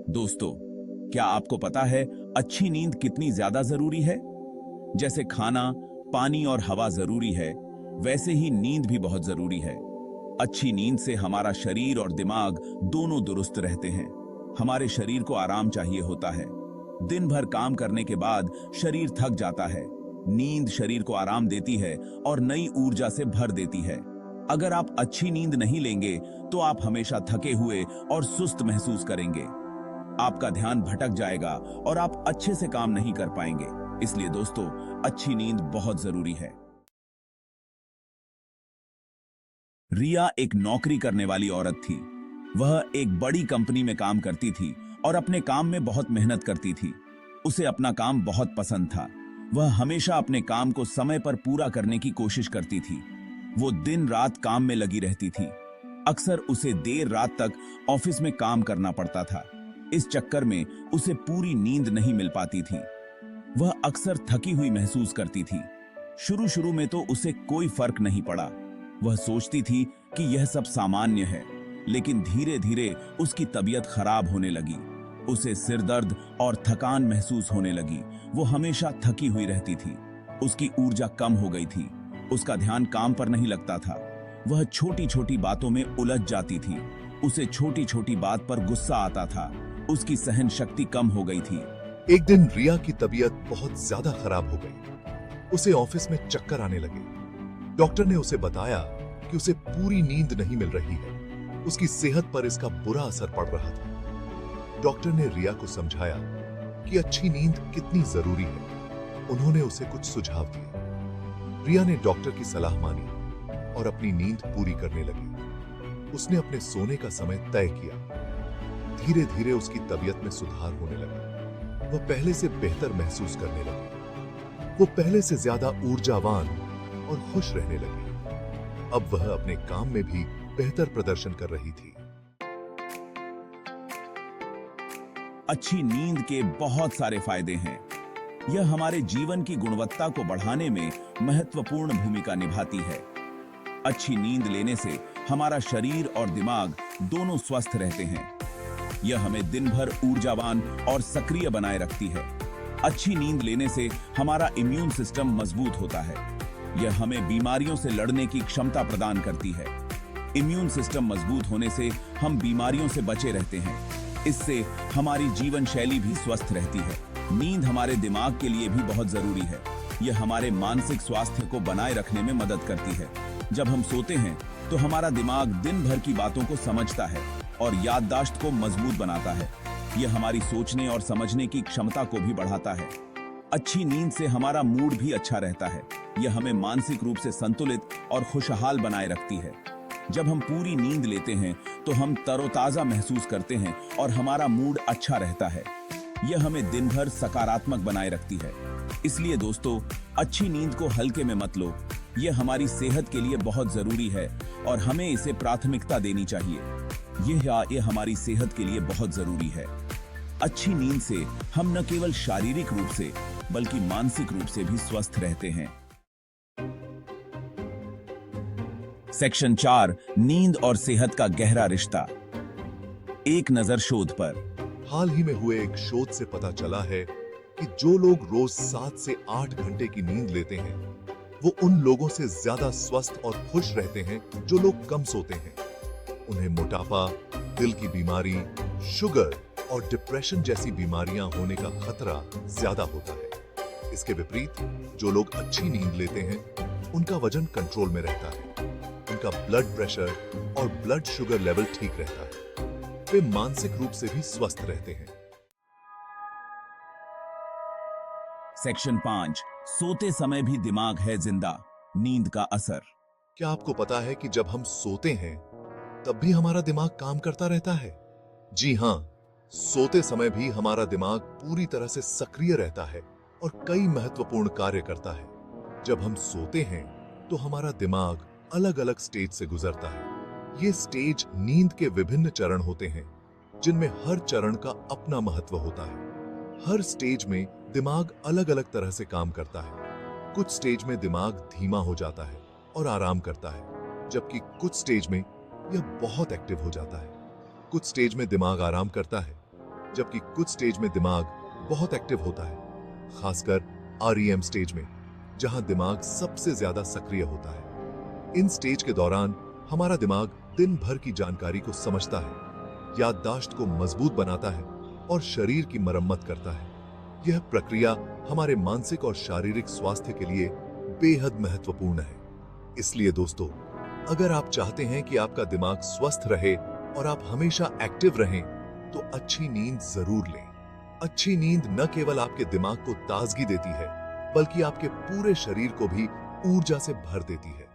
दोस्तों, क्या आपको पता है अच्छी नींद कितनी ज्यादा जरूरी है? जैसे खाना, पानी और हवा जरूरी है, वैसे ही नींद भी बहुत जरूरी है। अच्छी नींद से हमारा शरीर और दिमाग दोनों दुरुस्त रहते हैं। हमारे शरीर को आराम चाहिए होता है। दिन भर काम करने के बाद शरीर थक जाता है। नींद शरीर को आराम देती है और नई ऊर्जा से भर देती है। अगर आप अच्छी नींद नहीं लेंगे तो आप हमेशा थके हुए और सुस्त महसूस करेंगे। आपका ध्यान भटक जाएगा और आप अच्छे से काम नहीं कर पाएंगे। इसलिए दोस्तों, अच्छी नींद बहुत जरूरी है। रिया एक नौकरी करने वाली औरत थी। वह एक बड़ी कंपनी में काम करती थी और अपने काम में बहुत मेहनत करती थी। उसे अपना काम बहुत पसंद था। वह हमेशा अपने काम को समय पर पूरा करने की कोशिश करती थी। वो दिन रात काम में लगी रहती थी। अक्सर उसे देर रात तक ऑफिस में काम करना पड़ता था। इस चक्कर में उसे पूरी नींद नहीं मिल पाती थी। वह अक्सर थकी हुई महसूस करती थी। शुरू शुरू में तो उसे कोई फर्क नहीं पड़ा। वह सोचती थी कि यह सब सामान्य है, लेकिन धीरे धीरे उसकी तबीयत खराब होने लगी। उसे सिर दर्द और थकान महसूस होने लगी। वो हमेशा थकी हुई रहती थी। उसकी ऊर्जा कम हो गई थी। उसका ध्यान काम पर नहीं लगता था। वह छोटी छोटी बातों में उलझ जाती थी। उसे छोटी छोटी बात पर गुस्सा आता था। उसकी सहन शक्ति कम हो गई थी। एक दिन रिया की तबीयत बहुत ज्यादा खराब हो गई। उसे ऑफिस में चक्कर आने लगे। डॉक्टर ने उसे बताया कि उसे पूरी नींद नहीं मिल रही है। उसकी सेहत पर इसका बुरा असर पड़ रहा था। डॉक्टर ने रिया को समझाया कि अच्छी नींद कितनी जरूरी है। उन्होंने उसे कुछ सुझाव दिए। रिया ने डॉक्टर की सलाह मानी और अपनी नींद पूरी करने लगी। उसने अपने सोने का समय तय किया। धीरे धीरे उसकी तबीयत में सुधार होने लगा। वह पहले से बेहतर महसूस करने लगी। वो पहले से ज्यादा ऊर्जावान और खुश रहने लगी। अब वह अपने काम में भी बेहतर प्रदर्शन कर रही थी। अच्छी नींद के बहुत सारे फायदे हैं। यह हमारे जीवन की गुणवत्ता को बढ़ाने में महत्वपूर्ण भूमिका निभाती है। अच्छी नींद लेने से हमारा शरीर और दिमाग दोनों स्वस्थ रहते हैं। यह हमें दिन भर ऊर्जावान और सक्रिय बनाए रखती है। अच्छी नींद लेने से हमारा इम्यून सिस्टम मजबूत होता है। यह हमें बीमारियों से लड़ने की क्षमता प्रदान करती है। इम्यून सिस्टम मजबूत होने से हम बीमारियों से बचे रहते हैं। इससे हमारी जीवन शैली भी स्वस्थ रहती है। नींद हमारे दिमाग के लिए भी बहुत जरूरी है। यह हमारे मानसिक स्वास्थ्य को बनाए रखने में मदद करती है। जब हम सोते हैं तो हमारा दिमाग दिन भर की बातों को समझता है और याददाश्त को मजबूत बनाता है। यह हमारी सोचने और समझने की क्षमता को भी बढ़ाता है। अच्छी नींद से हमारा मूड भी अच्छा रहता है। यह हमें मानसिक रूप से संतुलित और खुशहाल बनाए रखती है। जब हम पूरी नींद लेते हैं तो हम तरोताजा महसूस करते हैं और हमारा मूड अच्छा रहता है। यह हमें दिन भर सकारात्मक बनाए रखती है। इसलिए दोस्तों, अच्छी नींद को हल्के में मत लो। यह हमारी सेहत के लिए बहुत जरूरी है और हमें इसे प्राथमिकता देनी चाहिए। यह हमारी सेहत के लिए बहुत जरूरी है। अच्छी नींद से हम न केवल शारीरिक रूप से बल्कि मानसिक रूप से भी स्वस्थ रहते हैं। सेक्शन 4, नींद और सेहत का गहरा रिश्ता। एक नजर शोध पर। हाल ही में हुए एक शोध से पता चला है कि जो लोग रोज 7 से 8 घंटे की नींद लेते हैं, वो उन लोगों से ज्यादा स्वस्थ और खुश रहते हैं जो लोग कम सोते हैं। उन्हें मोटापा, दिल की बीमारी, शुगर और डिप्रेशन जैसी बीमारियां होने का खतरा ज्यादा होता है। इसके विपरीत जो लोग अच्छी नींद लेते हैं, उनका वजन कंट्रोल में रहता है। उनका ब्लड प्रेशर और ब्लड शुगर लेवल ठीक रहता है। वे मानसिक रूप से भी स्वस्थ रहते हैं। सेक्शन 5, सोते समय भी दिमाग है जिंदा। नींद का असर। क्या आपको पता है कि जब हम सोते हैं तब भी हमारा दिमाग काम करता रहता है? जी हां, सोते समय भी हमारा दिमाग पूरी तरह से सक्रिय रहता है और कई महत्वपूर्ण कार्य करता है। जब हम सोते हैं तो हमारा दिमाग अलग अलग स्टेज से गुजरता है। ये स्टेज नींद के विभिन्न चरण होते हैं, जिनमें हर चरण का अपना महत्व होता है। हर स्टेज में दिमाग अलग अलग तरह से काम करता है। कुछ स्टेज में दिमाग धीमा हो जाता है और आराम करता है, जबकि कुछ स्टेज में यह बहुत एक्टिव हो जाता है। कुछ स्टेज में दिमाग आराम करता है जबकि कुछ स्टेज में दिमाग बहुत एक्टिव होता है, खासकर REM स्टेज में, जहां दिमाग सबसे ज्यादा सक्रिय होता है। इन स्टेज के दौरान हमारा दिमाग दिन भर की जानकारी को समझता है, याददाश्त को मजबूत बनाता है और शरीर की मरम्मत करता है। यह प्रक्रिया हमारे मानसिक और शारीरिक स्वास्थ्य के लिए बेहद महत्वपूर्ण है। इसलिए दोस्तों, अगर आप चाहते हैं कि आपका दिमाग स्वस्थ रहे और आप हमेशा एक्टिव रहें, तो अच्छी नींद जरूर लें। अच्छी नींद न केवल आपके दिमाग को ताजगी देती है, बल्कि आपके पूरे शरीर को भी ऊर्जा से भर देती है।